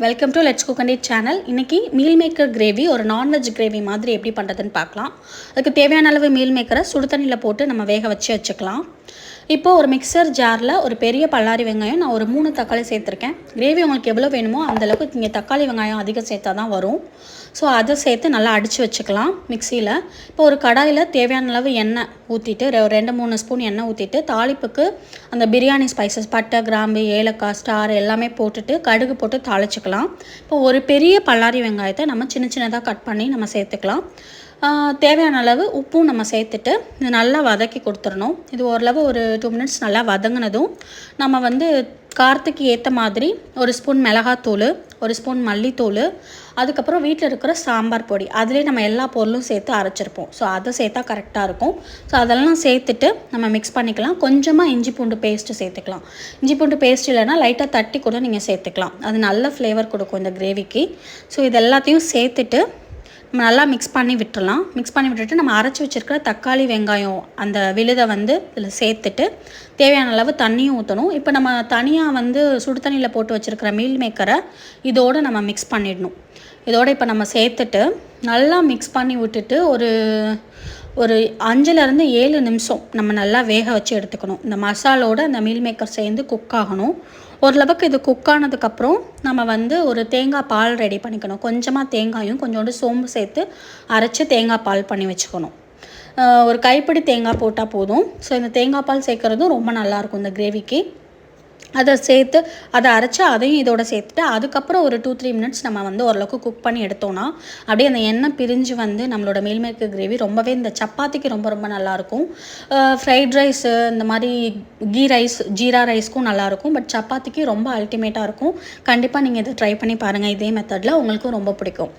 Welcome to let's cook and eat channel. இன்றைக்கி meal maker gravy, ஒரு non veg gravy மாதிரி எப்படி பண்ணுறதுன்னு பார்க்கலாம். அதுக்கு தேவையான அளவு மீல் மேக்கரை சுடு தண்ணியில் போட்டு நம்ம வேக வச்சுக்கலாம். இப்போது ஒரு மிக்சர் ஜாரில் ஒரு பெரிய பல்லாரி வெங்காயம், நான் ஒரு 3 தக்காளி சேர்த்துருக்கேன். கிரேவி உங்களுக்கு எவ்வளோ வேணுமோ அந்தளவுக்கு நீங்கள் தக்காளி வெங்காயம் அதிகம் சேர்த்தா தான் வரும். ஸோ அதை சேர்த்து நல்லா அடித்து வச்சுக்கலாம் மிக்சியில். இப்போ ஒரு கடாயில் தேவையான அளவு எண்ணெய் ஊற்றிட்டு, 2-3 ஸ்பூன் எண்ணெய் ஊற்றிட்டு, தாளிப்புக்கு அந்த பிரியாணி ஸ்பைசஸ் பட்டை, கிராம்பு, ஏலக்காய், ஸ்டார் எல்லாமே போட்டுட்டு கடுகு போட்டு தாளிச்சிக்கலாம். இப்போ ஒரு பெரிய பல்லாரி வெங்காயத்தை நம்ம சின்ன சின்னதாக கட் பண்ணி நம்ம சேர்த்துக்கலாம். தேவையான அளவு உப்பும் நம்ம சேர்த்துட்டு இது நல்லா வதக்கி கொடுத்துடணும். இது ஓரளவு ஒரு 2 மினிட்ஸ் நல்லா வதங்கினதும் நம்ம காரத்துக்கு ஏற்ற மாதிரி ஒரு ஸ்பூன் மிளகாத்தூள், ஒரு ஸ்பூன் மல்லித்தூள், அதுக்கப்புறம் வீட்டில் இருக்கிற சாம்பார் பொடி, அதிலே நம்ம எல்லா பொருளும் சேர்த்து அரைச்சிருப்போம். ஸோ அதை சேர்த்தா கரெக்டாக இருக்கும். ஸோ அதெல்லாம் சேர்த்துட்டு நம்ம மிக்ஸ் பண்ணிக்கலாம். கொஞ்சமாக இஞ்சி பூண்டு பேஸ்ட்டு சேர்த்துக்கலாம். இஞ்சி பூண்டு பேஸ்ட் இல்லைனா லைட்டாக தட்டி கூட நீங்கள் சேர்த்துக்கலாம். அது நல்ல ஃப்ளேவர் கொடுக்கும் இந்த கிரேவிக்கு. ஸோ இது எல்லாத்தையும் சேர்த்துட்டு நம்ம நல்லா மிக்ஸ் பண்ணி விட்டுறலாம். மிக்ஸ் பண்ணி விட்டுட்டு நம்ம அரைச்சி வச்சுருக்கிற தக்காளி வெங்காயம் அந்த விழுதை இதில் சேர்த்துட்டு தேவையான அளவு தண்ணியும் ஊற்றணும். இப்போ நம்ம தனியாக சுடு தண்ணியில் போட்டு வச்சுருக்கிற மீல் மேக்கரை இதோடு நம்ம மிக்ஸ் பண்ணிடணும். இதோடு இப்போ நம்ம சேர்த்துட்டு நல்லா மிக்ஸ் பண்ணி விட்டுட்டு ஒரு 5-7 நிமிஷம் நம்ம நல்லா வேக வச்சு எடுத்துக்கணும். இந்த மசாலோடு அந்த மீல் மேக்கர் சேர்ந்து குக் ஆகணும். ஓரளவுக்கு இது குக் ஆனதுக்கப்புறம் நம்ம ஒரு தேங்காய் பால் ரெடி பண்ணிக்கணும். கொஞ்சமாக தேங்காயும் கொஞ்சோண்டு சோம்பு சேர்த்து அரைச்சி தேங்காய் பால் பண்ணி வச்சுக்கணும். ஒரு கைப்பிடி தேங்காய் போட்டால் போதும். ஸோ இந்த தேங்காய் பால் சேர்க்குறதும் ரொம்ப நல்லாயிருக்கும் இந்த கிரேவிக்கு. அதை அரைச்சி அதையும் இதோட சேர்த்துட்டு அதுக்கப்புறம் ஒரு 2-3 மினிட்ஸ் நம்ம ஓரளவுக்கு குக் பண்ணி எடுத்தோன்னா அப்படியே அந்த எண்ணெய் பிரிஞ்சு நம்மளோட மீல் மேக்கர் கிரேவி ரொம்பவே இந்த சப்பாத்திக்கு ரொம்ப ரொம்ப நல்லாயிருக்கும். ஃப்ரைட் ரைஸு இந்த மாதிரி கீ ரைஸ், ஜீரா ரைஸ்க்கும் நல்லாயிருக்கும். பட் சப்பாத்திக்கு ரொம்ப அல்டிமேட்டாக இருக்கும். கண்டிப்பாக நீங்கள் இதை ட்ரை பண்ணி பாருங்கள். இதே மெத்தடில் உங்களுக்கும் ரொம்ப பிடிக்கும்.